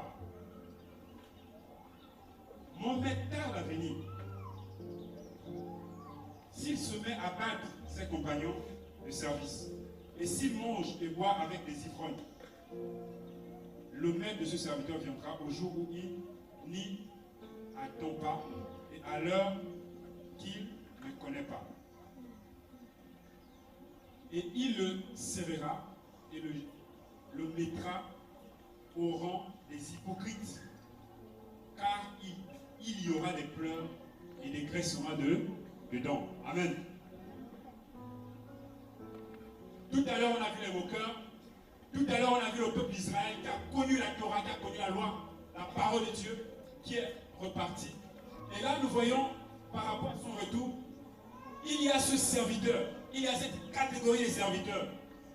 pas. Mon maître tarde à venir. S'il se met à battre ses compagnons de service, et s'il mange et boit avec des ivrognes, le maître de ce serviteur viendra au jour où il n'y attend pas et à l'heure qu'il ne connaît pas. Et il le serrera et le mettra au rang des hypocrites, car il y aura des pleurs et des graissements dedans. Amen. Tout à l'heure, on a vu les moqueurs. Tout à l'heure, on a vu le peuple d'Israël qui a connu la Torah, qui a connu la loi, la parole de Dieu, qui est reparti. Et là, nous voyons, par rapport à son retour, il y a ce serviteur, il y a cette catégorie de serviteurs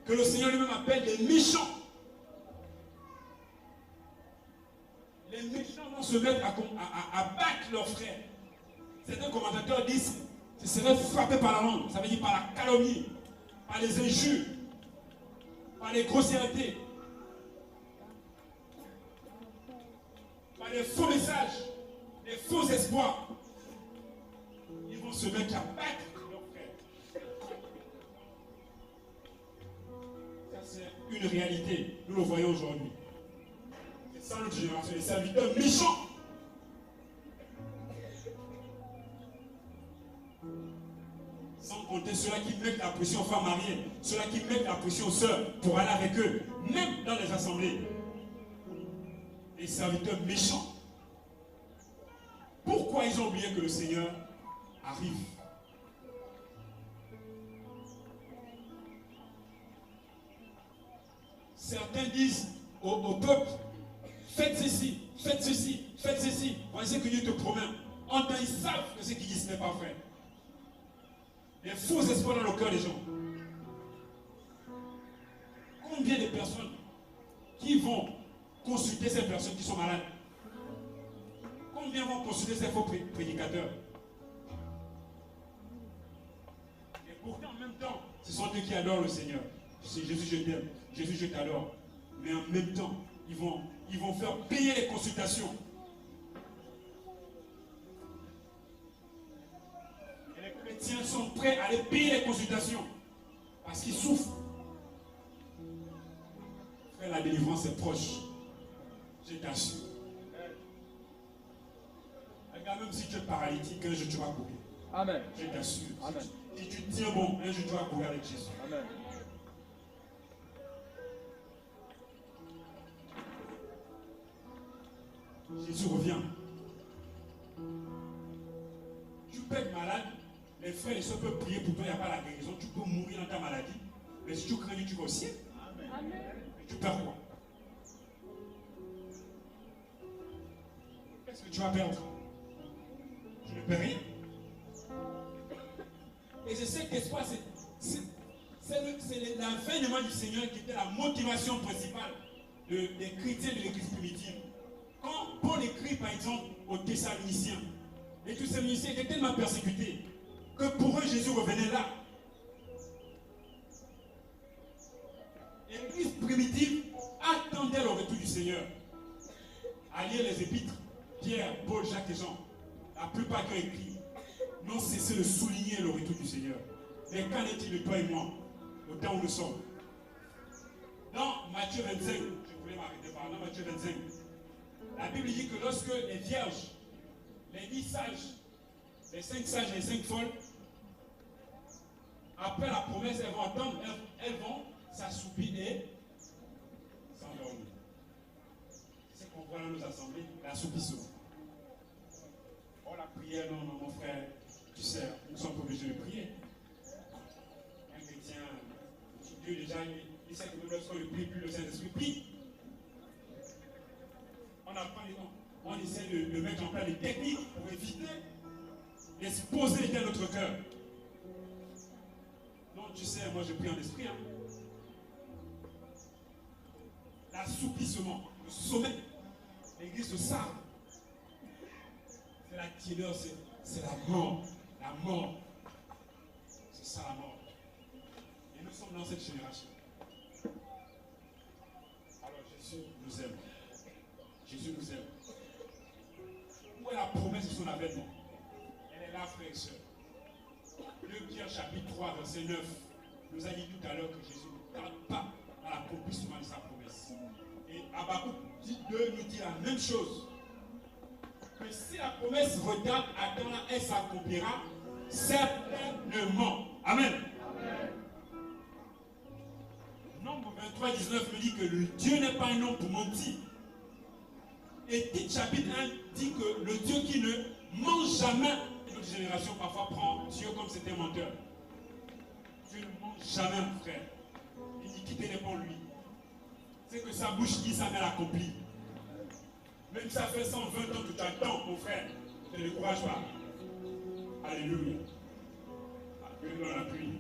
que le Seigneur lui-même appelle des méchants. Les méchants vont se mettre à battre leurs frères. Certains commentateurs disent que ce serait frappé par la langue, ça veut dire par la calomnie, par les injures, par les grossièretés, par les faux messages, les faux espoirs. Ils vont se mettre à battre leurs frères. Ça, c'est une réalité. Nous le voyons aujourd'hui. C'est ça notre génération, les serviteurs méchants. Sans compter ceux-là qui mettent la pression aux femmes mariées, ceux-là qui mettent la pression aux sœurs pour aller avec eux, même dans les assemblées. Les serviteurs méchants. Pourquoi ils ont oublié que le Seigneur arrive? Certains disent au peuple, faites ceci, faites ceci, faites ceci. Voici que Dieu te promet. En temps, ils savent que ce qu'ils disent n'est pas vrai. Les faux espoirs dans le cœur des gens. Combien de personnes qui vont consulter ces personnes qui sont malades? Combien vont consulter ces faux prédicateurs? Et pourtant, en même temps, ce sont eux qui adorent le Seigneur. C'est Jésus, je t'aime. Jésus, je t'adore. Mais en même temps, ils vont faire payer les consultations. Et les chrétiens sont prêts à aller payer les consultations parce qu'ils souffrent. Frère, la délivrance est proche. Je t'assure. Regarde, même si tu es paralytique, un jour tu vas courir. Amen. Je t'assure. Amen. Si tu tiens bon, un jour tu vas courir avec Jésus. Amen. Jésus revient. Tu peux être malade, les frères et sœurs peuvent prier pour toi, il n'y a pas la guérison. Tu peux mourir dans ta maladie. Mais si tu crains Dieu, tu vas au ciel. Amen. Mais tu perds quoi? Qu'est-ce que tu vas perdre? Tu ne perds rien. Et je sais qu'espoir, c'est l'avènement du Seigneur qui était la motivation principale des chrétiens de l'église primitive. Quand Paul écrit par exemple aux Thessaloniciens, les Thessaloniciens étaient tellement persécutés que pour eux Jésus revenait là. L'église primitive attendait le retour du Seigneur. À lire les épîtres, Pierre, Paul, Jacques et Jean, la plupart qui ont écrit n'ont cessé de souligner le retour du Seigneur. Mais qu'en est-il de toi et moi, au temps où nous sommes? Dans Matthieu 25, je voulais m'arrêter par là, Matthieu 25, la Bible dit que lorsque les vierges, les 10 sages, les 5 sages et les 5 folles, après la promesse, elles vont attendre, elles vont s'assoupir et s'endormir. C'est qu'on voit dans nos assemblées, l'assoupissement. Oh, la prière, non, mon frère, tu sais, nous sommes obligés de prier. Un chrétien, Dieu déjà, il sait que même lorsqu'on ne prie plus, le Saint-Esprit prie. On essaie de mettre en place des techniques pour éviter d'exposer dans notre cœur. Non, tu sais, moi je prie en esprit. Hein. L'assoupissement, le sommet, l'église de ça. C'est la tiédeur, c'est la mort. La mort. C'est ça la mort. Et nous sommes dans cette génération. Alors Jésus nous aime. Jésus avec moi. Elle est là, frère et soeur. 2 Pierre chapitre 3, verset 9, nous a dit tout à l'heure que Jésus ne tarde pas à l'accomplissement de sa promesse. Et Habakkuk 2 nous dit la même chose. Que si la promesse retarde, attends-la, elle s'accomplira certainement. Amen. Amen. Nombre 23, 19 nous dit que le Dieu n'est pas un homme pour mentir. Et Tite chapitre 1 dit que le Dieu qui ne ment jamais, notre génération parfois prend Dieu comme c'était un menteur. Dieu ne ment jamais, mon frère. L'iniquité n'est pas en lui. C'est que sa bouche dit, sa main l'accomplit. Même si ça fait 120 ans que tu attends, mon frère, ne te décourage pas. Alléluia. Dieu nous la pluie.